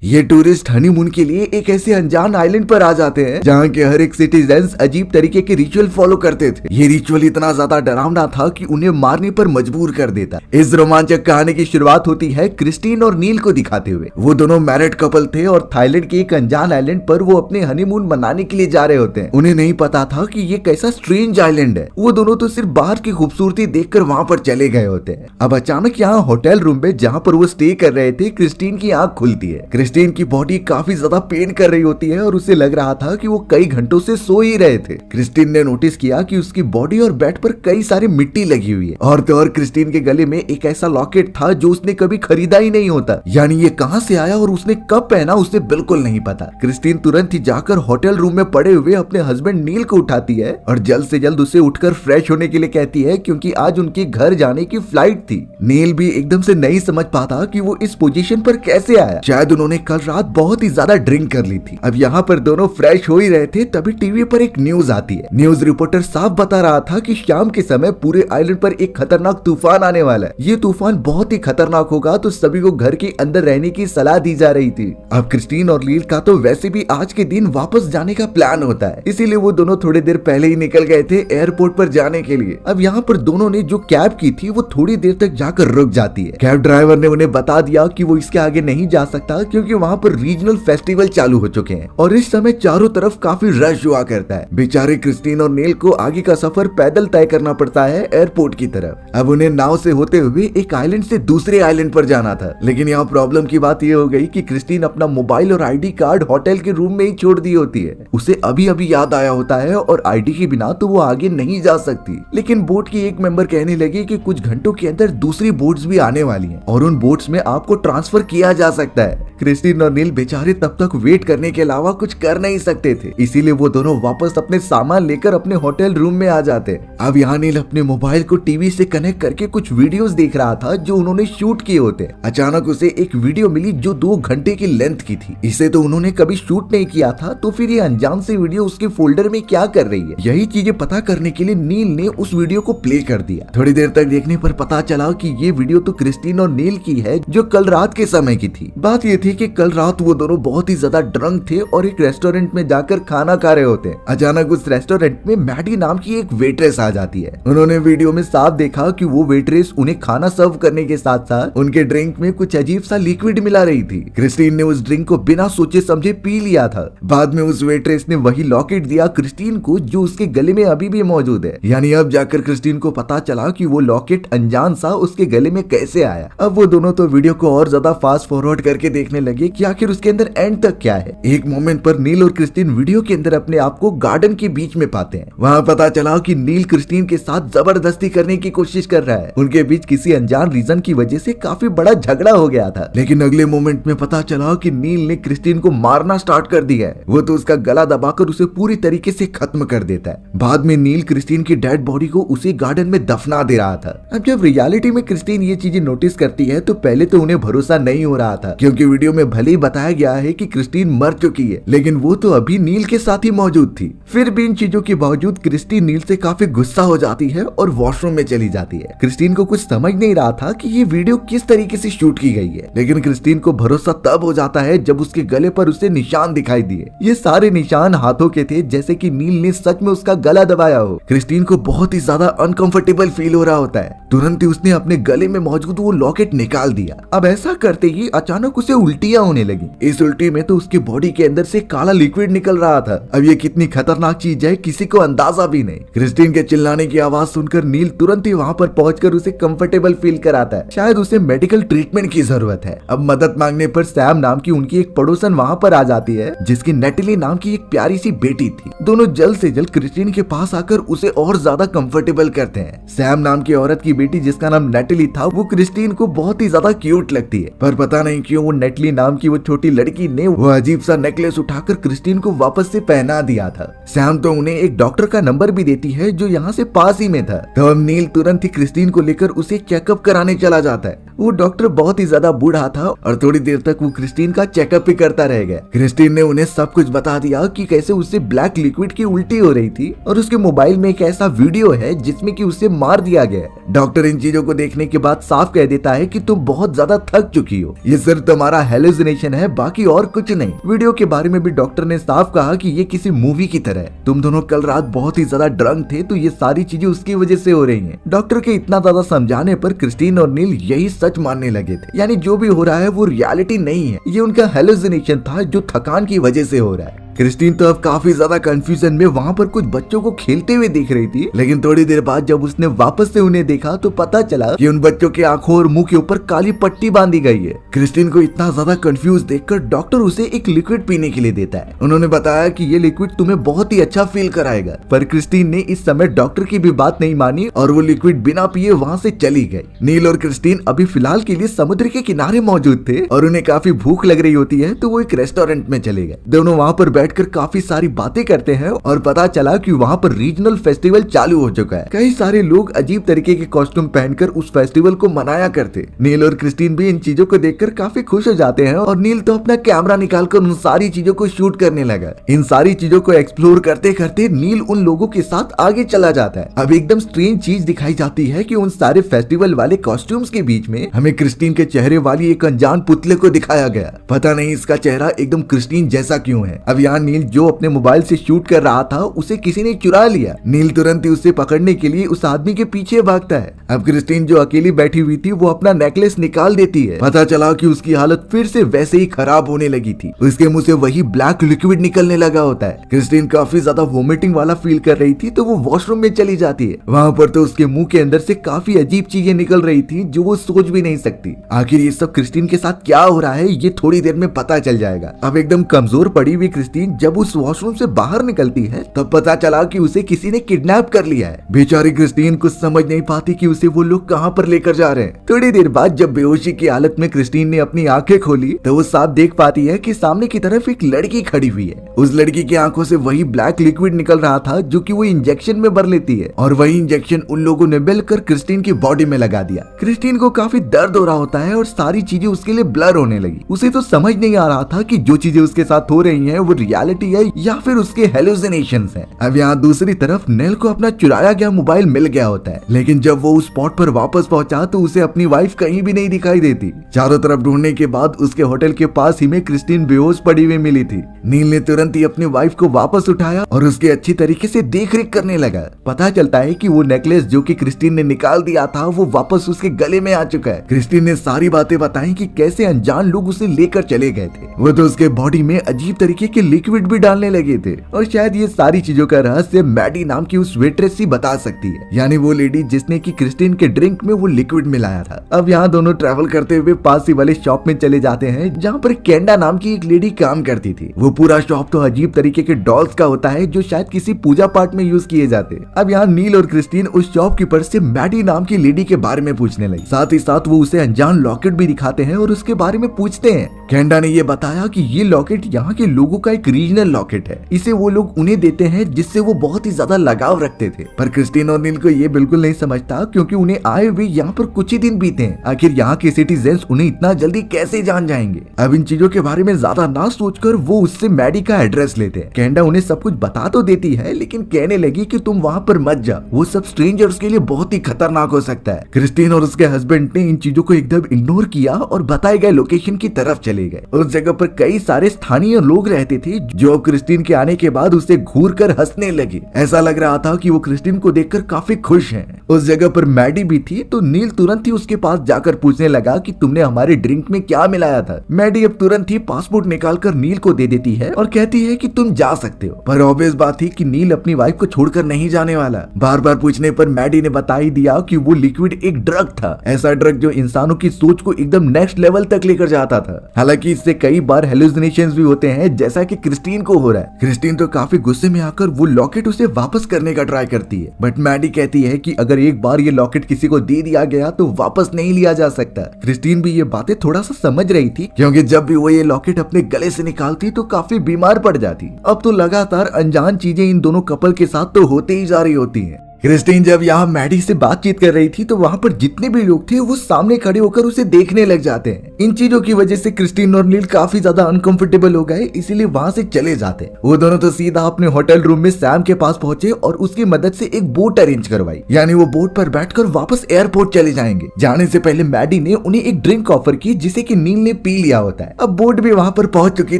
ये tourist honeymoon के लिए एक ऐसे अनजान आइलैंड पर आ जाते हैं जहाँ के हर एक सिटीजन्स अजीब तरीके के रिचुअल फॉलो करते थे। ये रिचुअल इतना ज्यादा डरावना था कि उन्हें मारने पर मजबूर कर देता। इस रोमांचक कहानी की शुरुआत होती है क्रिस्टीन और नील को दिखाते हुए। वो दोनों मैरिड कपल थे और थाईलैंड के एक अनजान आइलैंड पर वो अपने हनीमून मनाने के लिए जा रहे होते हैं। उन्हें नहीं पता था कि ये कैसा स्ट्रेंज आइलैंड है। वो दोनों तो सिर्फ बाहर की खूबसूरती देखकर वहाँ पर चले गए होते हैं। अब अचानक यहाँ होटल रूम में जहाँ पर वो स्टे कर रहे थे, क्रिस्टीन की आंख खुलती है। क्रिस्टीन की बॉडी काफी ज्यादा पेन कर रही होती है और उसे लग रहा था कि वो कई घंटों से सो ही रहे थे। क्रिस्टीन ने नोटिस किया कि उसकी बॉडी और बेड पर कई सारी मिट्टी लगी हुई है। और तो और क्रिस्टीन के गले में एक ऐसा लॉकेट था जो उसने कभी खरीदा ही नहीं होता। यानी ये कहां से आया और उसने कब पहना उसे बिल्कुल नहीं पता। क्रिस्टीन तुरंत ही जाकर होटल रूम में पड़े हुए अपने हस्बैंड नील को उठाती है और जल्द से जल्द उसे उठकर फ्रेश होने के लिए कहती है, क्योंकि आज उनके घर जाने की फ्लाइट थी। नील भी एकदम से नहीं समझ पाता कि वो इस पोजीशन पर कैसे आया। शायद उन्होंने कल रात बहुत ही ज्यादा ड्रिंक कर ली थी। अब यहाँ पर दोनों फ्रेश हो ही रहे थे, तभी टीवी पर एक न्यूज आती है। न्यूज रिपोर्टर साफ बता रहा था कि शाम के समय पूरे आइलैंड पर एक खतरनाक तूफान आने वाला है। ये तूफान बहुत ही खतरनाक होगा, तो सभी को घर के अंदर रहने की सलाह दी जा रही थी। अब क्रिस्टीन और नील का तो वैसे भी आज के दिन वापस जाने का प्लान होता है, इसीलिए वो दोनों थोड़ी देर पहले ही निकल गए थे एयरपोर्ट पर जाने के लिए। अब यहाँ पर दोनों ने जो कैब की थी वो थोड़ी देर तक जाकर रुक जाती है। कैब ड्राइवर ने उन्हें बता दिया कि वो इसके आगे नहीं जा सकता, क्योंकि वहाँ पर रीजनल फेस्टिवल चालू हो चुके हैं और इस समय चारों तरफ काफी रश हुआ करता है। बेचारे क्रिस्टीन और नील को आगे का सफर पैदल तय करना पड़ता है एयरपोर्ट की तरफ। अब उन्हें नाव से होते हुए एक आइलैंड से दूसरे आइलैंड पर जाना था, लेकिन यहाँ प्रॉब्लम की बात ये हो गई कि क्रिस्टीन अपना मोबाइल और आईडी कार्ड होटल के रूम में ही छोड़ दी होती है। उसे अभी अभी याद आया होता है और आईडी के बिना तो वो आगे नहीं जा सकती। लेकिन बोट की एक मेंबर कहने लगी कि कुछ घंटों के अंदर दूसरी बोट्स भी आने वाली हैं और उन बोट्स में आपको ट्रांसफर किया जा सकता है। क्रिस्टीन और नील बेचारे तब तक वेट करने के अलावा कुछ कर नहीं सकते थे, इसीलिए वो दोनों वापस अपने सामान लेकर अपने होटल रूम में आ जाते। अब यहाँ नील अपने मोबाइल को टीवी से कनेक्ट करके कुछ वीडियोस देख रहा था जो उन्होंने शूट किए होते। अचानक उसे एक वीडियो मिली जो 2 घंटे की लेंथ की थी। इसे तो उन्होंने कभी शूट नहीं किया था, तो फिर ये अनजान सी वीडियो उसके फोल्डर में क्या कर रही है, यही चीजें पता करने के लिए नील ने उस वीडियो को प्ले कर दिया। थोड़ी देर तक देखने पर पता चला कि ये वीडियो तो क्रिस्टीन और नील की है, जो कल रात के समय की थी। बात ये थी कि कल रात वो दोनों बहुत ही ज्यादा ड्रंक थे और एक रेस्टोरेंट में जाकर खाना खा रहे होते। अचानक उस रेस्टोरेंट में मैडी नाम की एक वेट्रेस आ जाती है। उन्होंने वीडियो में साफ देखा कि वो वेट्रेस उन्हें खाना सर्व करने के साथ साथ उनके ड्रिंक में कुछ अजीब सा लिक्विड मिला रही थी। क्रिस्टीन ने उस ड्रिंक को बिना सोचे समझे पी लिया था। बाद में उस वेट्रेस ने वही लॉकेट दिया क्रिस्टीन को जो उसके गले में अभी भी मौजूद है। यानी अब जाकर क्रिस्टीन को पता चला कि वो लॉकेट अनजान सा उसके गले में कैसे आया। अब वो दोनों तो वीडियो को और ज्यादा फास्ट फॉरवर्ड करके देखने लगे कि आखिर उसके अंदर एंड तक क्या है। एक मोमेंट पर नील और क्रिस्टीन वीडियो के अंदर अपने आप को गार्डन के बीच में पाते हैं। वहाँ पता चला कि नील क्रिस्टीन के साथ जबरदस्ती करने की कोशिश कर रहा है। उनके बीच किसी अनजान रीजन की वजह से काफी बड़ा झगड़ा हो गया था, लेकिन अगले मोमेंट में पता चला कि नील ने क्रिस्टीन को मारना स्टार्ट कर दिया है। वो तो उसका गला दबाकर उसे पूरी तरीके से खत्म कर देता है। बाद में नील क्रिस्टीन की डेड बॉडी को उसी गार्डन में दफना दे रहा था। अब जब रियलिटी में क्रिस्टीन ये चीजें नोटिस करती है तो पहले तो उन्हें भरोसा नहीं हो रहा था, क्योंकि वीडियो में भले ही बताया गया है कि क्रिस्टीन मर चुकी है, लेकिन वो तो अभी नील के साथ ही मौजूद थी। फिर भी इन चीजों के बावजूद क्रिस्टीन नील से काफी गुस्सा हो जाती है और वॉशरूम में चली जाती है। क्रिस्टीन को कुछ समझ नहीं रहा था कि ये वीडियो किस तरीके से शूट की गई है, लेकिन क्रिस्टीन को भरोसा तब हो जाता है जब उसके गले पर उसे निशान दिखाई दिए। ये सारे निशान हाथों के थे, जैसे कि नील ने सच में उसका गला दबाया हो। क्रिस्टीन को बहुत ही ज्यादा अनकंफर्टेबल फील हो रहा होता है। तुरंत ही उसने अपने गले में मौजूद वो लॉकेट निकाल दिया। अब ऐसा करते ही अचानक उसे उल्टियां होने लगी। इस उल्टी में तो उसके बॉडी के अंदर से काला लिक्विड निकल रहा था। अब ये कितनी खतरनाक चीज है किसी को अंदाजा भी नहीं। क्रिस्टीन के चिल्लाने की आवाज सुनकर नील तुरंत ही वहाँ पर पहुंचकर उसे कंफर्टेबल फील कराता है। शायद उसे मेडिकल ट्रीटमेंट की जरूरत है। अब मदद मांगने पर सैम नाम की उनकी एक पड़ोसन वहाँ पर आ जाती है, जिसकी नेटली नाम की एक प्यारी सी बेटी थी। दोनों जल्द से जल्द क्रिस्टीन के पास आकर उसे और ज्यादा कंफर्टेबल करते हैं। सैम नाम की औरत की बेटी, जिसका नाम नेटली था, वो क्रिस्टीन को बहुत ही ज्यादा क्यूट लगती है, पर पता नहीं क्यों वो नेटली नाम की वो छोटी लड़की ने वो अजीब सा नेकलेस उठाकर क्रिस्टीन को वापस से पहना दिया था। सैम तो उन्हें एक डॉक्टर का नंबर भी देती है जो यहाँ से पास ही में था। तो अब नील तुरंत ही क्रिस्टीन को लेकर उसे चेकअप कराने चला जाता है। वो डॉक्टर बहुत ही ज्यादा बूढ़ा था और थोड़ी देर तक वो क्रिस्टीन का चेकअप भी करता रह गया। क्रिस्टीन ने उन्हें सब कुछ बता दिया कि कैसे उससे ब्लैक लिक्विड की उल्टी हो रही थी और उसके मोबाइल में एक ऐसा वीडियो है जिसमें कि उसे मार दिया गया है। डॉक्टर इन चीजों को देखने के बाद साफ कह देता है कि तुम बहुत ज्यादा थक चुकी हो, ये सिर्फ तुम्हारा हेलुसिनेशन है, बाकी और कुछ नहीं। वीडियो के बारे में भी डॉक्टर ने साफ कहा कि ये किसी मूवी की तरह है। तुम दोनों कल रात बहुत ही ज्यादा ड्रंक थे, तो ये सारी चीजें उसकी वजह से हो रही हैं। डॉक्टर के इतना ज्यादा समझाने पर क्रिस्टीन और नील यही सच मानने लगे थे, यानी जो भी हो रहा है वो रियलिटी नहीं है, ये उनका हेलुसिनेशन था जो थकान की वजह से हो रहा है। क्रिस्टीन तो अब काफी ज्यादा कंफ्यूजन में वहाँ पर कुछ बच्चों को खेलते हुए देख रही थी, लेकिन थोड़ी देर बाद जब उसने वापस से उन्हें देखा तो पता चला कि उन बच्चों के आंखों और मुंह के ऊपर काली पट्टी बांधी गई है। क्रिस्टीन को इतना ज्यादा कंफ्यूज देखकर डॉक्टर उसे एक लिक्विड पीने के लिए देता है। उन्होंने बताया कि ये लिक्विड तुम्हें बहुत ही अच्छा फील कराएगा, पर क्रिस्टीन ने इस समय डॉक्टर की भी बात नहीं मानी और वो लिक्विड बिना पिए वहाँ से चली गई। नील और क्रिस्टीन अभी फिलहाल के लिए समुद्र के किनारे मौजूद थे और उन्हें काफी भूख लग रही होती है, तो वो एक रेस्टोरेंट में चले गए। दोनों वहाँ पर बैठकर काफी सारी बातें करते हैं और पता चला कि वहाँ पर रीजनल फेस्टिवल चालू हो चुका है। कई सारे लोग अजीब तरीके के कॉस्ट्यूम पहनकर उस फेस्टिवल को मनाया करते। नील और क्रिस्टीन भी इन चीजों को देखकर काफी खुश हो जाते हैं और नील तो अपना कैमरा निकालकर उन सारी चीजों को शूट करने लगा। इन सारी चीजों को एक्सप्लोर करते करते नील उन लोगों के साथ आगे चला जाता है। अब एकदम स्ट्रेंज चीज दिखाई जाती है कि उन सारे फेस्टिवल वाले कॉस्ट्यूम्स के बीच में हमें क्रिस्टीन के चेहरे वाली एक अनजान पुतले को दिखाया गया। पता नहीं इसका चेहरा एकदम क्रिस्टीन जैसा क्यों है। अब यहाँ नील जो अपने मोबाइल से शूट कर रहा था उसे किसी ने चुरा लिया। नील तुरंत ही उसे पकड़ने के लिए उस आदमी के पीछे भागता है। अब क्रिस्टीन जो अकेली बैठी हुई थी वो अपना नेकलेस निकाल देती है। पता चला कि उसकी हालत फिर से वैसे ही खराब होने लगी थी। उसके मुंह से वही ब्लैक लिक्विड निकलने लगा होता है। क्रिस्टीन काफी ज्यादा वोमिटिंग वाला फील कर रही थी, तो वो वॉशरूम में चली जाती है। वहाँ पर तो उसके मुंह के अंदर से काफी अजीब चीजें निकल रही थी जो वो सोच भी नहीं सकती। आखिर ये सब क्रिस्टीन के साथ क्या हो रहा है ये थोड़ी देर में पता चल जाएगा। अब एकदम कमजोर पड़ी हुई क्रिस्टीन जब उस वॉशरूम से बाहर निकलती है तब पता चला कि उसे किसी ने किडनैप कर लिया है। बेचारी क्रिस्टीन कुछ समझ नहीं पाती कि उसे वो लोग कहाँ पर लेकर जा रहे हैं। थोड़ी देर बाद जब बेहोशी की हालत में क्रिस्टीन ने अपनी आंखें खोली तो वो साफ देख पाती है कि सामने की तरफ एक लड़की खड़ी हुई है। उस लड़की की आंखों से वही ब्लैक लिक्विड निकल रहा था जो कि वो इंजेक्शन में भर लेती है और वही इंजेक्शन उन लोगों ने मिलकर क्रिस्टीन की बॉडी में लगा दिया। क्रिस्टीन को काफी दर्द हो रहा होता है और सारी चीजें उसके लिए ब्लर होने लगी। उसे तो समझ नहीं आ रहा था कि जो चीजें उसके साथ हो रही हैं वो रियलिटी है या फिर उसके हेलुसिनेशंस हैं। अब यहाँ दूसरी तरफ नेल को अपना चुराया गया मोबाइल मिल गया होता है, लेकिन जब वो उस स्पॉट पर वापस पहुंचा तो उसे अपनी वाइफ कहीं भी नहीं दिखाई देती। चारों तरफ ढूंढने के बाद उसके होटल के पास ही में क्रिस्टीन बेहोश पड़ी हुई मिली थी। नील ने तुरंत ही अपनी वाइफ को वापस उठाया और उसकी अच्छी तरीके से देख रेख करने लगा। पता चलता है कि वो नेकलेस जो कि क्रिस्टीन ने निकाल दिया था वो वापस उसके गले में आ चुका है। क्रिस्टीन ने सारी बातें बताई कि कैसे अनजान लोग उसे लेकर चले गए थे। वो तो उसके बॉडी में अजीब तरीके के लिक्विड भी डालने लगे थे और शायद ये सारी चीजों का रहस्य मैडी नाम की उस वेट्रेस ही बता सकती है, यानी वो लेडी जिसने की क्रिस्टीन के ड्रिंक में वो लिक्विड मिलाया था। अब यहाँ दोनों ट्रैवल करते हुए पास ही वाले शॉप में चले जाते हैं जहाँ पर केंडा नाम की एक लेडी काम करती थी। वो पूरा शॉप तो अजीब तरीके के डॉल्स का होता है जो शायद किसी पूजा पाठ में यूज किए जाते। अब यहाँ नील और क्रिस्टीन उस शॉपकीपर से मैडी नाम की लेडी के बारे में पूछने लगी। साथ ही साथ वो उसे अनजान लॉकेट भी दिखाते हैं और उसके बारे में पूछते हैं। केंडा ने ये बताया कि ये लॉकेट यहाँ के लोगों का एक रीजनल लॉकेट है, इसे वो लोग उन्हें देते हैं जिससे वो बहुत ही ज्यादा लगाव रखते थे। पर क्रिस्टीन और नील को ये बिल्कुल नहीं समझता क्योंकि उन्हें आए हुए यहाँ पर कुछ ही दिन बीते हैं। आखिर यहाँ के सिटीजन्स उन्हें इतना जल्दी कैसे जान जाएंगे। अब इन चीजों के बारे में ज्यादा ना सोचकर वो उससे मैडी का एड्रेस लेते हैं। केंडा उन्हें सब कुछ बता तो देती है लेकिन कहने लगी कि तुम वहाँ पर मत जाओ, वो सब स्ट्रेंजर्स के लिए बहुत ही खतरनाक हो सकता है। क्रिस्टीन और उसके हस्बैंड ने इन चीजों को एकदम इग्नोर किया और बताए गए लोकेशन की तरफ चले गए। उस जगह पर कई सारे स्थानीय लोग रहते थे जो क्रिस्टीन के आने के बाद उसे घूर कर हंसने लगे। ऐसा लग रहा था कि वो क्रिस्टीन को देखकर काफी खुश हैं। उस जगह पर मैडी भी थी तो नील तुरंत ही उसके पास जाकर पूछने लगा कि तुमने हमारे ड्रिंक में क्या मिलाया था। मैडी अब तुरंत ही पासपोर्ट निकालकर नील को दे देती है और कहती है कि तुम जा सकते हो। पर ऑब्वियस बात थी कि नील अपनी वाइफ को छोड़कर नहीं जाने वाला। बार बार पूछने पर मैडी ने बता ही दिया कि वो लिक्विड एक ड्रग था, ऐसा ड्रग जो इंसानों की सोच को एकदम नेक्स्ट लेवल तक लेकर जाता था। हालांकि इससे कई बार हेलुसिनेशंस भी होते हैं जैसा कि क्रिस्टीन को हो रहा है। क्रिस्टीन तो काफी गुस्से में आकर वो लॉकेट उसे वापस करने का ट्राई करती है, बट मैडी कहती है कि अगर एक बार ये लॉकेट किसी को दे दिया गया तो वापस नहीं लिया जा सकता। क्रिस्टीन भी ये बातें थोड़ा सा समझ रही थी क्योंकि जब भी वो ये लॉकेट अपने गले से निकालती तो काफी बीमार पड़ जाती। अब तो लगातार अनजान चीजें इन दोनों कपल के साथ तो होते ही जा रही होती हैं। क्रिस्टीन जब यहाँ मैडी से बातचीत कर रही थी तो वहाँ पर जितने भी लोग थे वो सामने खड़े होकर उसे देखने लग जाते हैं। इन चीजों की वजह से क्रिस्टीन और नील काफी ज्यादा अनकंफर्टेबल हो गए, इसीलिए वहाँ से चले जाते हैं। वो दोनों तो सीधा अपने होटल रूम में सैम के पास पहुंचे और उसकी मदद से एक बोट अरेंज करवाई, यानी वो बोट पर बैठकर वापस एयरपोर्ट चले जाएंगे। जाने से पहले मैडी ने उन्हें एक ड्रिंक ऑफर की जिसे कि नील ने पी लिया होता है। अब बोट भी वहाँ पर पहुंच चुकी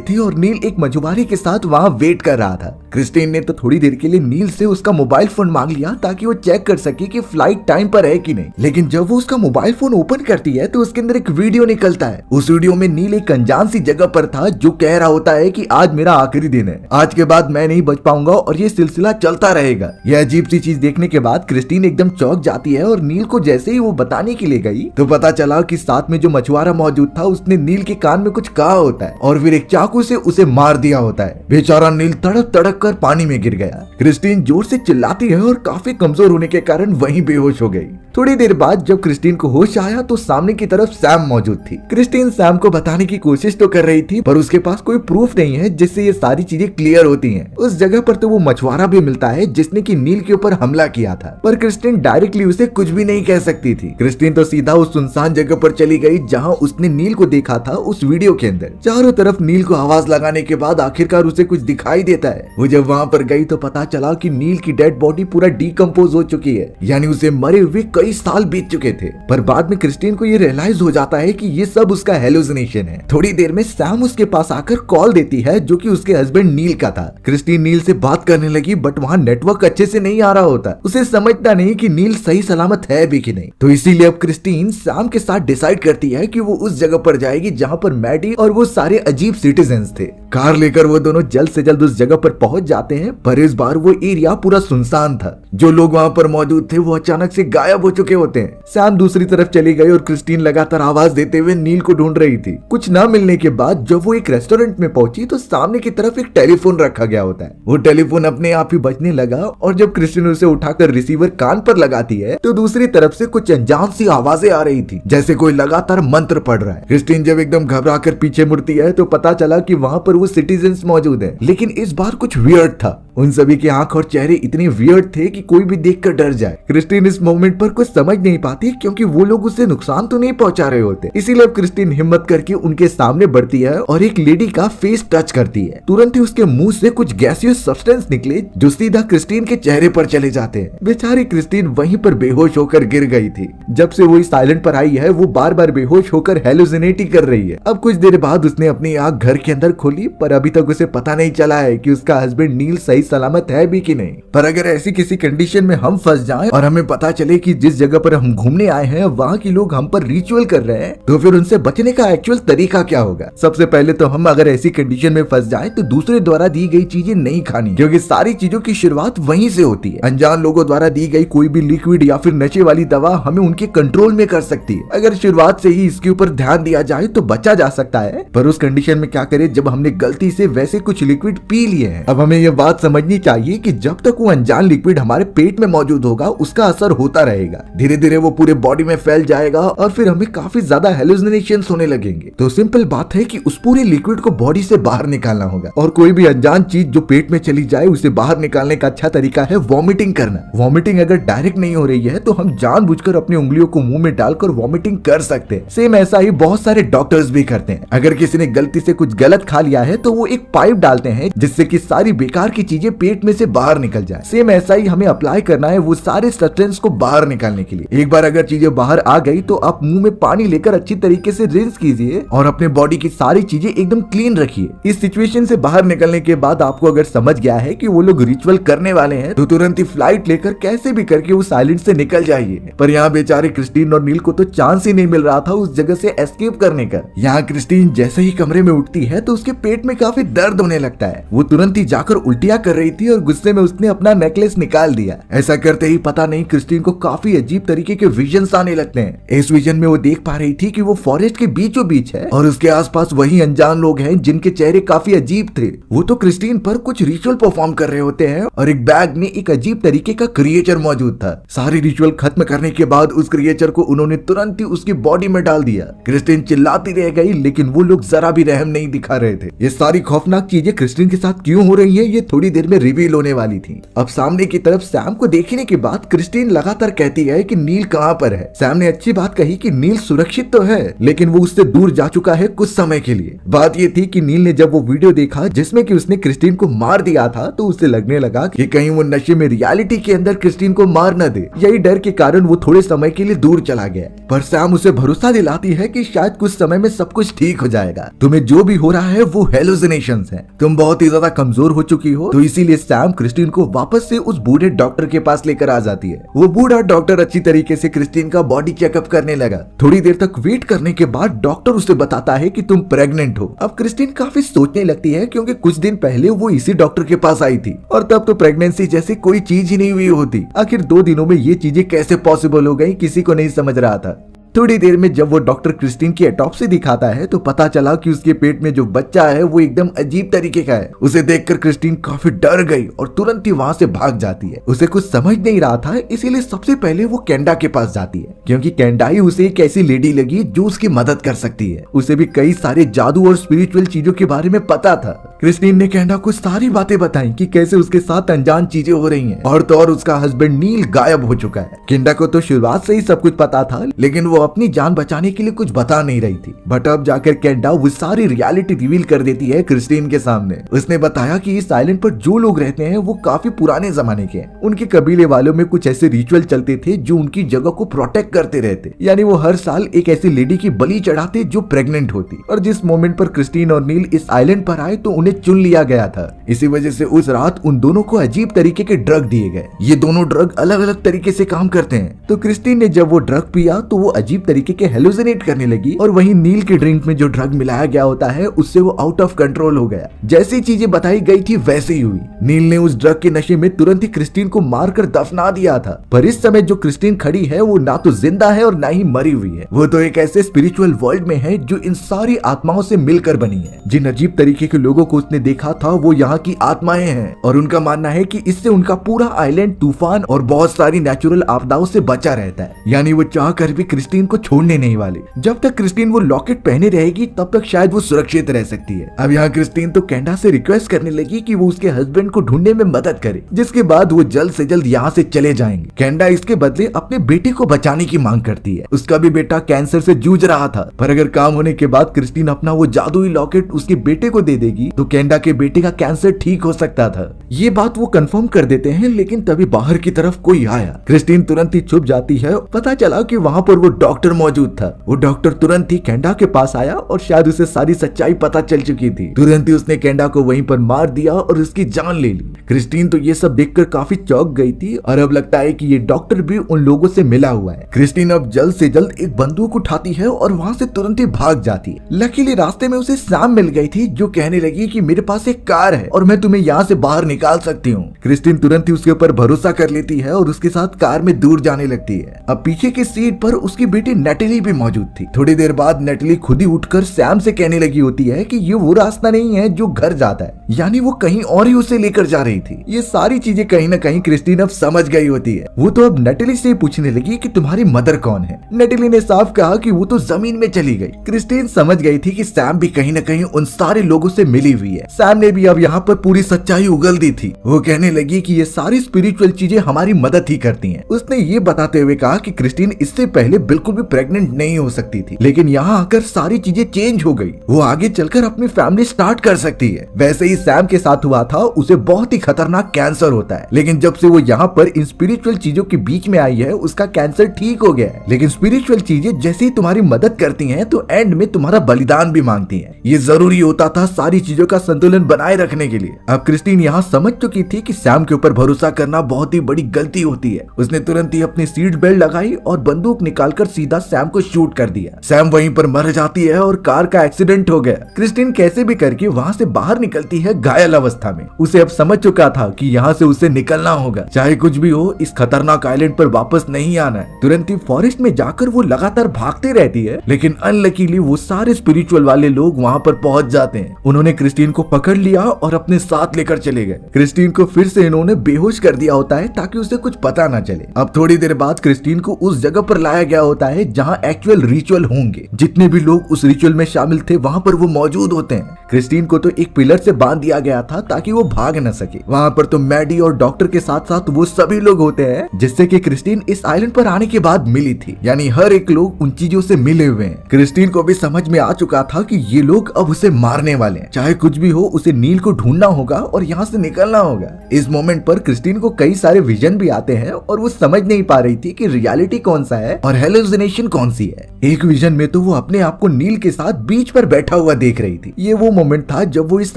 थी और नील एक मछुआरे के साथ वहाँ वेट कर रहा था। क्रिस्टीन ने तो थोड़ी देर के लिए नील से उसका मोबाइल फोन मांग लिया ताकि वो चेक कर सके कि फ्लाइट टाइम पर है कि नहीं, लेकिन जब वो उसका मोबाइल फोन ओपन करती है तो उसके अंदर एक वीडियो निकलता है। उस वीडियो में नील एक अनजान सी जगह पर था जो कह रहा होता है कि आज मेरा आखिरी दिन है, आज के बाद मैं नहीं बच पाऊंगा और ये सिलसिला चलता रहेगा। यह अजीब सी चीज देखने के बाद क्रिस्टीन एकदम चौंक जाती है और नील को जैसे ही वो बताने के लिए गई तो पता चला कि साथ में जो मछुआरा मौजूद था उसने नील के कान में कुछ कहा होता है और फिर एक चाकू से उसे मार दिया होता है। बेचारा नील तड़प तड़प कर पानी में गिर गया। क्रिस्टीन जोर से चिल्लाती है और काफी कमजोर होने के कारण वहीं बेहोश हो गई। थोड़ी देर बाद जब क्रिस्टीन को होश आया तो सामने की तरफ सैम मौजूद थी। क्रिस्टीन सैम को बताने की कोशिश तो कर रही थी पर उसके पास कोई प्रूफ नहीं है जिससे ये सारी चीजें क्लियर होती हैं। उस जगह पर तो वो मछुआरा भी मिलता है जिसने कि नील के ऊपर हमला किया था, पर क्रिस्टीन डायरेक्टली उसे कुछ भी नहीं कह सकती थी। क्रिस्टीन तो सीधा उस सुनसान जगह पर चली गई जहाँ उसने नील को देखा था उस वीडियो के अंदर। चारों तरफ नील को आवाज लगाने के बाद आखिरकार उसे कुछ दिखाई देता है। वो जब वहाँ पर गई तो पता चला कि नील की डेड बॉडी पूरा डिकम्पोज हो चुकी है, यानी उसे मरे हुए कई साल बीत चुके थे। पर बाद में क्रिस्टीन को ये रियलाइज हो जाता है कि ये सब उसका हेलुसिनेशन है। थोड़ी देर में सैम उसके पास आकर कॉल देती है जो कि उसके हस्बैंड नील का था। क्रिस्टीन नील से बात करने लगी बट वहाँ नेटवर्क अच्छे से नहीं आ रहा होता। उसे समझता नहीं कि नील सही सलामत है भी कि नहीं, तो इसीलिए अब क्रिस्टीन सैम के साथ डिसाइड करती है कि वो उस जगह पर जाएगी जहाँ पर मैडी और वो सारे अजीब सिटीजन्स थे। कार लेकर वो दोनों जल्द से जल्द उस जगह पर पहुंच जाते हैं, पर इस बार वो एरिया पूरा सुनसान था। जो लोग वहाँ पर मौजूद थे वो अचानक से गायब हो चुके होते हैं। सैम दूसरी तरफ चली गई और क्रिस्टीन लगातार आवाज देते हुए नील को ढूंढ रही थी। कुछ न मिलने के बाद जब वो एक रेस्टोरेंट में पहुंची तो सामने की तरफ एक टेलीफोन रखा गया होता है। वो टेलीफोन अपने आप ही बजने लगा और जब क्रिस्टीन उसे उठाकर रिसीवर कान पर लगाती है तो दूसरी तरफ से कुछ अनजान सी आवाजें आ रही थी, जैसे कोई लगातार मंत्र पढ़ रहा है। क्रिस्टीन जब एकदम घबरा कर पीछे मुड़ती है तो पता चला कि वहाँ पर वो सिटीजन्स मौजूद है, लेकिन इस बार कुछ वियर्ड था। उन सभी के आंख और चेहरे इतने वियर्ड थे कि कोई भी देखकर डर जाए। क्रिस्टीन इस मोमेंट पर कुछ समझ नहीं पाती क्योंकि वो लोग उसे नुकसान तो नहीं पहुंचा रहे होते। इसीलिए अब क्रिस्टीन हिम्मत करके उनके सामने बढ़ती है और एक लेडी का फेस टच करती है। तुरंत ही उसके मुंह से कुछ गैसियस सब्सटेंस निकले जो सीधा क्रिस्टीन के चेहरे पर चले जाते हैं। बेचारी क्रिस्टीन वहीं पर बेहोश होकर गिर गई थी। जब से वो इस आइलैंड पर आई है वो बार बार बेहोश होकर हेलुसिनेट ही कर रही है। अब कुछ देर बाद उसने अपनी आंख घर के अंदर खोली, पर अभी तक उसे पता नहीं चला है कि उसका हस्बैंड नील सही सलामत है भी कि नहीं। पर अगर ऐसी किसी कंडीशन में हम फंस जाएं और हमें पता चले कि जिस जगह पर हम घूमने आए हैं वहाँ के लोग हम पर रिचुअल कर रहे हैं, तो फिर उनसे बचने का एक्चुअल तरीका क्या होगा? सबसे पहले तो हम अगर ऐसी कंडीशन में फंस जाएं तो दूसरे द्वारा दी गई चीजें नहीं खानी, क्योंकि सारी चीजों की शुरुआत वहीं से होती है। अनजान लोगों द्वारा दी गई कोई भी लिक्विड या फिर नशे वाली दवा हमें उनके कंट्रोल में कर सकती है। अगर शुरुआत से ही इसके ऊपर ध्यान दिया जाए तो बचा जा सकता है, पर उस कंडीशन में क्या करें जब हमने गलती से वैसे कुछ लिक्विड पी लिए हैं। अब हमें यह बात समझनी चाहिए कि जब तक वो अनजान लिक्विड हमारे पेट में मौजूद होगा उसका असर होता रहेगा। धीरे धीरे वो पूरे बॉडी में फैल जाएगा और फिर हमें काफी ज्यादा हेलुसिनेशंस होने लगेंगे। तो सिंपल बात है कि उस पूरे लिक्विड को बॉडी से बाहर निकालना होगा और कोई भी अनजान चीज जो पेट में चली जाए उसे बाहर निकालने का अच्छा तरीका है वॉमिटिंग करना। वॉमिटिंग अगर डायरेक्ट नहीं हो रही है तो हम जानबूझकर अपनी उंगलियों को मुंह में डालकर वॉमिटिंग कर सकते हैं। सेम ऐसा ही बहुत सारे डॉक्टर्स भी करते हैं। अगर किसी ने गलती से कुछ गलत खा लिया है तो वो एक पाइप डालते हैं जिससे कि सारी बेकार की चीजें पेट में से बाहर निकल जाए। सेम ऐसा ही हमें अप्लाई करना है वो सारे सब्सटेंस को बाहर निकालने के लिए। एक बार अगर चीजें बाहर आ गई तो आप मुंह में पानी लेकर अच्छी तरीके से रिंस कीजिए और अपने बॉडी की सारी चीजें एकदम क्लीन रखिए। इस सिचुएशन से बाहर निकलने के बाद आपको अगर समझ गया है कि वो लोग रिचुअल करने वाले हैं तो तुरंत ही फ्लाइट लेकर कैसे भी करके उस आइलैंड से निकल जाइए। पर यहाँ बेचारे क्रिस्टीन और नील को तो चांस ही नहीं मिल रहा था उस जगह से एस्केप करने का। यहाँ क्रिस्टीन जैसे ही कमरे में उठती है तो उसके पेट में काफी दर्द होने लगता है। वो तुरंत ही जाकर उल्टियां कर रही थी और गुस्से में उसने अपना नेकलेस निकाल दिया। ऐसा करते ही पता नहीं क्रिस्टीन को काफी अजीब तरीके के विजन्स आने लगते हैं। इस विजन में वो देख पा रही थी कि वो फॉरेस्ट के बीचों बीच है और उसके आसपास वही अनजान लोग हैं जिनके चेहरे काफी अजीब थे। वो तो क्रिस्टीन पर कुछ रिचुअल परफॉर्म कर रहे होते हैं और एक बैग में एक अजीब तरीके का क्रिएचर मौजूद था। सारे रिचुअल खत्म करने के बाद उस क्रिएचर को उन्होंने तुरंत ही उसकी बॉडी में डाल दिया। क्रिस्टीन चिल्लाती रह गई लेकिन वो लोग जरा भी रहम नहीं दिखा रहे थे। ये सारी खौफनाक चीजें क्रिस्टीन के साथ क्यों हो रही है, ये थोड़ी देर में रिवील होने वाली थी। अब सामने की तरफ सैम को देखने के बाद क्रिस्टीन लगातार कहती है कि नील कहाँ पर है। सैम ने अच्छी बात कही कि नील सुरक्षित तो है, लेकिन वो उससे दूर जा चुका है कुछ समय के लिए। बात ये थी कि नील ने जब वो वीडियो देखा जिसमें कि उसने क्रिस्टीन को मार दिया था, तो उसे लगने लगा कि कहीं वो नशे में रियलिटी के अंदर क्रिस्टीन को मार न दे। यही डर के कारण वो थोड़े समय के लिए दूर चला गया। पर सैम उसे भरोसा दिलाती है कि शायद कुछ समय में सब कुछ ठीक हो जाएगा, तुम्हें जो भी हो रहा है वो हेलुसिनेशंस है, तुम बहुत ही ज्यादा कमजोर हो चुकी हो। तो इसीलिए सैम क्रिस्टीन को वापस से उस बूढ़े डॉक्टर के पास लेकर आ जाती है। वो बूढ़ा डॉक्टर अच्छी तरीके से क्रिस्टीन का बॉडी चेकअप करने लगा। थोड़ी देर तक वेट करने के बाद डॉक्टर उसे बताता है कि तुम प्रेग्नेंट हो। अब क्रिस्टीन काफी सोचने लगती है, क्योंकि कुछ दिन पहले वो इसी डॉक्टर के पास आई थी और तब तो प्रेगनेंसी जैसी कोई चीज ही नहीं हुई होती। आखिर 2 दिनों में ये चीजें कैसे पॉसिबल हो गई, किसी को नहीं समझ रहा था। थोड़ी देर में जब वो डॉक्टर क्रिस्टीन की ऑटोप्सी दिखाता है तो पता चला कि उसके पेट में जो बच्चा है वो एकदम अजीब तरीके का है। उसे देखकर क्रिस्टीन काफी डर गई और तुरंत ही वहां से भाग जाती है। उसे कुछ समझ नहीं रहा था, इसीलिए सबसे पहले वो केंडा के पास जाती है, क्योंकि केंडा ही उसे एक ऐसी लेडी लगी जो उसकी मदद कर सकती है। उसे भी कई सारे जादू और स्पिरिचुअल चीजों के बारे में पता था। क्रिस्टीन ने केंडा को सारी बातें बताई कि कैसे उसके साथ अनजान चीजें हो रही हैं और तो और उसका हस्बैंड नील गायब हो चुका है। केंडा को तो शुरुआत से ही सब कुछ पता था, लेकिन वो अपनी जान बचाने के लिए कुछ बता नहीं रही थी। बट अब जाकर केंडा वो सारी रियलिटी रिवील कर देती है क्रिस्टीन के सामने। उसने बताया कि इस आइलैंड पर जो लोग रहते हैं वो काफी पुराने जमाने के हैं। उनके कबीले वालों में कुछ ऐसे रिचुअल चलते थे जो उनकी जगह को प्रोटेक्ट करते रहते, यानी वो हर साल एक ऐसी लेडी की बलि चढ़ाते जो प्रेग्नेंट होती। और जिस मोमेंट पर क्रिस्टीन और नील इस आइलैंड पर आए तो उन्हें चुन लिया गया था। इसी वजह से उस रात उन दोनों को अजीब तरीके के ड्रग दिए गए। ये दोनों ड्रग अलग अलग तरीके से काम करते हैं। तो क्रिस्टीन ने जब वो ड्रग पिया तो वो अजीब तरीके के हेलुसिनेट करने लगी, और वहीं नील के ड्रिंक में जो ड्रग मिलाया गया होता है उससे वो आउट ऑफ कंट्रोल हो गया। जैसी चीजें बताई गई थी वैसे ही हुई। नील ने उस ड्रग के नशे में तुरंत ही क्रिस्टीन को मारकर दफना दिया था। पर इस समय जो क्रिस्टीन खड़ी है वो ना तो जिंदा है और ना ही मरी हुई है। वो तो एक ऐसे स्पिरिचुअल वर्ल्ड में है जो इन सारी आत्माओं से मिलकर बनी है। जिन अजीब तरीके के लोगों को उसने देखा था वो यहाँ की आत्माएं हैं, और उनका मानना है कि इससे उनका पूरा आइलैंड तूफान और बहुत सारी नेचुरल आपदाओं से बचा रहता है। यानी वो चाह कर भी क्रिस्टीन को छोड़ने नहीं वाले। जब तक क्रिस्टीन वो लॉकेट पहने रहेगी तब तक शायद वो सुरक्षित रह सकती है। अब यहाँ क्रिस्टीन तो केंडा से रिक्वेस्ट करने लगी कि वो उसके हस्बैंड को ढूंढने में मदद करे, जिसके बाद वो जल्द से जल्द यहाँ से चले जाएंगे। केंडा इसके बदले अपने बेटे को बचाने की मांग करती है। उसका भी बेटा कैंसर से जूझ रहा था, पर अगर काम होने के बाद क्रिस्टीन अपना वो जादुई लॉकेट उसके बेटे को दे देगी तो केंडा के बेटे का कैंसर ठीक हो सकता था। ये बात वो कंफर्म कर देते हैं, लेकिन तभी बाहर की तरफ कोई आया। क्रिस्टीन तुरंत ही छुप जाती है। पता चला कि वहाँ पर वो डॉक्टर मौजूद था। वो डॉक्टर तुरंत ही केंडा के पास आया और शायद उसे सारी सच्चाई पता चल चुकी थी। तुरंत ही उसने केंडा को वहीं पर मार दिया और उसकी जान ले ली। क्रिस्टीन तो ये सब देखकर काफी चौंक गई थी, और अब लगता है कि ये डॉक्टर भी उन लोगों से मिला हुआ है। क्रिस्टीन अब जल्द से जल्द एक बंदूक उठाती है और वहाँ से तुरंत ही भाग जाती है। लकीली रास्ते में उसे सैम मिल गई थी, जो कहने लगी कि मेरे पास एक कार है और मैं तुम्हें यहाँ से बाहर निकाल सकती हूँ। क्रिस्टीन तुरंत ही उसके ऊपर भरोसा कर लेती है और उसके साथ कार में दूर जाने लगती है। अब पीछे की सीट पर उसकी बेटी नेटली भी मौजूद थी। थोड़ी देर बाद नेटली खुद ही उठकर सैम से कहने लगी होती है कि ये वो रास्ता नहीं है जो घर जाता है, यानी वो कहीं और ही उसे लेकर जा रही थी। ये सारी चीजें कहीं ना कहीं क्रिस्टीन अब समझ गई होती है। वो तो अब नेटली से पूछने लगी कि तुम्हारी मदर कौन है। नेटली ने साफ कहा कि वो तो जमीन में चली गई। क्रिस्टीन समझ गई थी कि सैम भी कहीं ना कहीं उन सारे लोगों से मिली हुई है। सैम ने भी अब यहाँ पर पूरी सच्चाई उगल दी थी। वो कहने लगी कि ये सारी स्पिरिचुअल चीजें हमारी मदद ही करती हैं। उसने ये बताते हुए कहा कि क्रिस्टीन इससे पहले बिल्कुल भी प्रेग्नेंट नहीं हो सकती थी, लेकिन यहाँ आकर सारी चीजें चेंज हो गई। वो आगे चलकर अपनी फैमिली स्टार्ट कर सकती है। वैसे ही सैम के साथ हुआ था, उसे बहुत ही खतरनाक कैंसर होता है, लेकिन जब से वो यहाँ पर इन स्पिरिचुअल चीजों के बीच में आई है उसका कैंसर ठीक हो गया है। लेकिन स्पिरिचुअल चीजें जैसे ही तुम्हारी मदद करती हैं तो एंड में तुम्हारा बलिदान भी मांगती हैं। ये जरूरी होता था सारी चीजों का संतुलन बनाए रखने के लिए। अब क्रिस्टीन यहाँ समझ चुकी थी कि सैम के ऊपर भरोसा करना बहुत ही बड़ी गलती होती है। उसने तुरंत ही अपनी सीट बेल्ट लगाई और बंदूक निकालकर सीधा सैम को शूट कर दिया। सैम वहीं पर मर जाती है और कार का एक्सीडेंट हो गया। क्रिस्टीन कैसे भी करके वहाँ से बाहर निकलती है घायल अवस्था में। उसे अब समझ चुका था कि यहाँ से उसे निकलना होगा, चाहे कुछ भी हो, इस खतरनाक आइलैंड पर वापस नहीं आना है। तुरंत ही फॉरेस्ट में जाकर वो लगातार भागती रहती है, लेकिन अनलकीली वो सारे स्पिरिचुअल वाले लोग वहाँ पर पहुंच जाते हैं। उन्होंने क्रिस्टीन क्रिस्टीन को पकड़ लिया और अपने साथ लेकर चले गए। क्रिस्टीन को फिर से इन्होंने बेहोश कर दिया होता है ताकि उसे कुछ पता ना चले। अब थोड़ी देर बाद क्रिस्टीन को उस जगह पर लाया गया होता है जहाँ एक्चुअल रिचुअल होंगे। जितने भी लोग उस रिचुअल में शामिल थे वहाँ पर वो मौजूद होते हैं। क्रिस्टीन को तो एक पिलर से बांध दिया गया था ताकि वो भाग न सके। वहाँ पर तो मैडी और डॉक्टर के साथ साथ वो सभी लोग होते हैं जिससे कि क्रिस्टीन इस आइलैंड पर आने के बाद मिली थी। यानी हर एक लोग उन चीजों से मिले हुए हैं। क्रिस्टीन को भी समझ में आ चुका था कि ये लोग अब उसे मारने वाले हैं। चाहे कुछ भी हो उसे नील को ढूंढना होगा और यहाँ से निकलना होगा। इस मोमेंट पर क्रिस्टीन को कई सारे विजन भी आते हैं और वो समझ नहीं पा रही थी कि रियलिटी कौन सा है और हेलुसिनेशन कौन सी है। एक विजन में तो वो अपने आप को नील के साथ बीच पर बैठा हुआ देख रही थी। ये वो मोमेंट था जब वो इस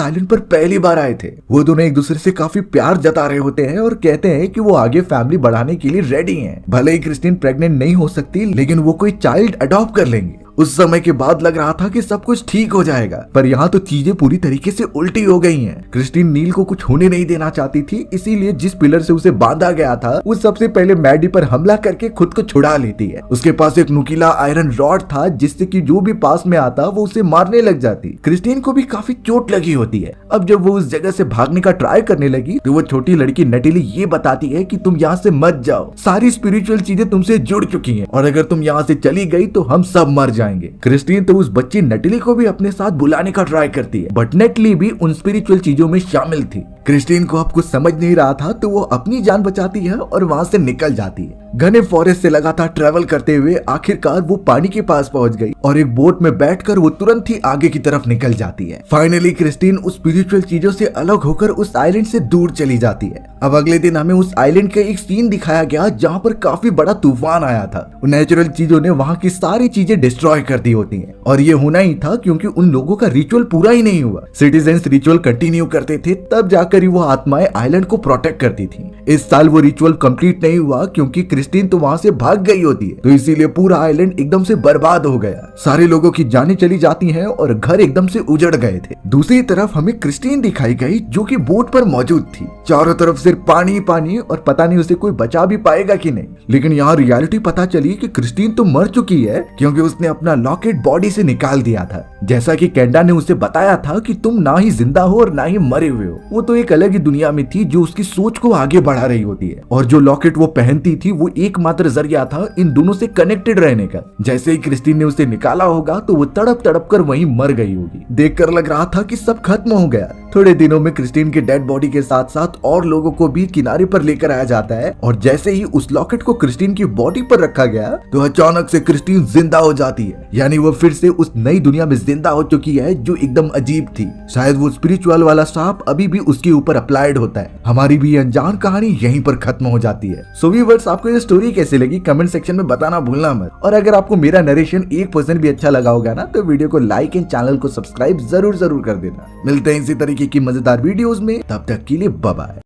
आइलैंड पर पहली बार आए थे। वो दोनों एक दूसरे से काफी प्यार जता रहे होते हैं और कहते हैं कि वो आगे फैमिली बढ़ाने के लिए रेडी हैं। भले ही क्रिस्टीन प्रेग्नेंट नहीं हो सकती लेकिन वो कोई चाइल्ड अडॉप्ट कर लेंगे। उस समय के बाद लग रहा था कि सब कुछ ठीक हो जाएगा, पर यहाँ तो चीजें पूरी तरीके से उल्टी हो गई हैं। क्रिस्टीन नील को कुछ होने नहीं देना चाहती थी, इसीलिए जिस पिलर से उसे बांधा गया था वो सबसे पहले मैडी पर हमला करके खुद को छुड़ा लेती है। उसके पास एक नुकीला आयरन रॉड था जिससे कि जो भी पास में आता वो उसे मारने लग जाती। क्रिस्टीन को भी काफी चोट लगी होती है। अब जब वो उस जगह से भागने का ट्राई करने लगी तो वो छोटी लड़की नटीली ये बताती है कि तुम यहाँ से मत जाओ, सारी स्पिरिचुअल चीजें तुमसे जुड़ चुकी हैं और अगर तुम यहाँ से चली गई तो हम सब मर जाएंगे। क्रिस्टीन तो उस बच्ची नटली को भी अपने साथ बुलाने का ट्राई करती है, बट नटली भी उन स्पिरिचुअल चीजों में शामिल थी। क्रिस्टीन को अब कुछ समझ नहीं रहा था तो वो अपनी जान बचाती है और वहाँ से निकल जाती है। घने फॉरेस्ट से लगातार ट्रेवल करते हुए आखिरकार वो पानी के पास पहुंच गई और एक बोट में बैठकर वो तुरंत ही आगे की तरफ निकल जाती है। फाइनली क्रिस्टीन उस स्पिरिचुअल चीजों से अलग होकर उस आइलैंड से दूर चली जाती है। अब अगले दिन हमें उस आइलैंड का एक सीन दिखाया गया जहाँ पर काफी बड़ा तूफान आया था। नेचुरल चीजों ने वहाँ की सारी चीजें डिस्ट्रॉय कर दी होती है और ये होना ही था क्योंकि उन लोगों का रिचुअल पूरा ही नहीं हुआ। सिटीजन्स रिचुअल कंटिन्यू करते थे तब जाकर ही वो आत्माएं आइलैंड को प्रोटेक्ट करती थी। इस साल वो रिचुअल कंप्लीट नहीं हुआ क्योंकि क्रिस्टीन तो वहाँ से भाग गई होती है, तो इसीलिए पूरा आइलैंड एकदम से बर्बाद हो गया। सारे लोगों की जानें चली जाती हैं और घर एकदम से उजड़ गए थे। दूसरी तरफ हमें क्रिस्टीन दिखाई गई जो कि बोट पर मौजूद थी। चारों तरफ सिर्फ पानी पानी और पता नहीं उसे कोई बचा भी पाएगा कि नहीं। लेकिन यहाँ रियलिटी पता चली कि क्रिस्टीन तो मर चुकी है क्योंकि उसने अपना लॉकेट बॉडी से निकाल दिया था। जैसा कि केंडा ने उसे बताया था कि तुम ना ही जिंदा हो और ना ही मरे हुए हो। वो तो एक अलग ही दुनिया में थी जो उसकी सोच को आगे बढ़ा रही होती है और जो लॉकेट वो पहनती थी वो एकमात्र जरिया था इन दोनों से कनेक्टेड रहने का। जैसे ही क्रिस्टीन ने उसे निकाला होगा तो वो तड़प तड़प कर वहीं मर गई होगी। देखकर लग रहा था कि सब खत्म हो गया। थोड़े दिनों में क्रिस्टीन के डेड बॉडी के साथ साथ और लोगों को भी किनारे पर लेकर आया जाता है और जैसे ही उस लॉकेट को क्रिस्टीन की बॉडी पर रखा गया तो अचानक से क्रिस्टीन जिंदा हो जाती है। यानी वो फिर से उस नई दुनिया में जिंदा हो चुकी है जो एकदम अजीब थी। शायद वो स्पिरिचुअल वाला श्राप अभी भी उसके ऊपर अप्लाइड होता है। हमारी भी अनजान कहानी यहीं पर खत्म हो जाती है। सो व्यूअर्स, आपको ये स्टोरी कैसी लगी कमेंट सेक्शन में बताना भूलना मत। और अगर आपको मेरा नरेशन 1% भी अच्छा लगा होगा ना तो वीडियो को लाइक एंड चैनल को सब्सक्राइब जरूर कर देना। मिलते हैं इसी तरीके की मजेदार वीडियोस में, तब तक के लिए बाय बाय।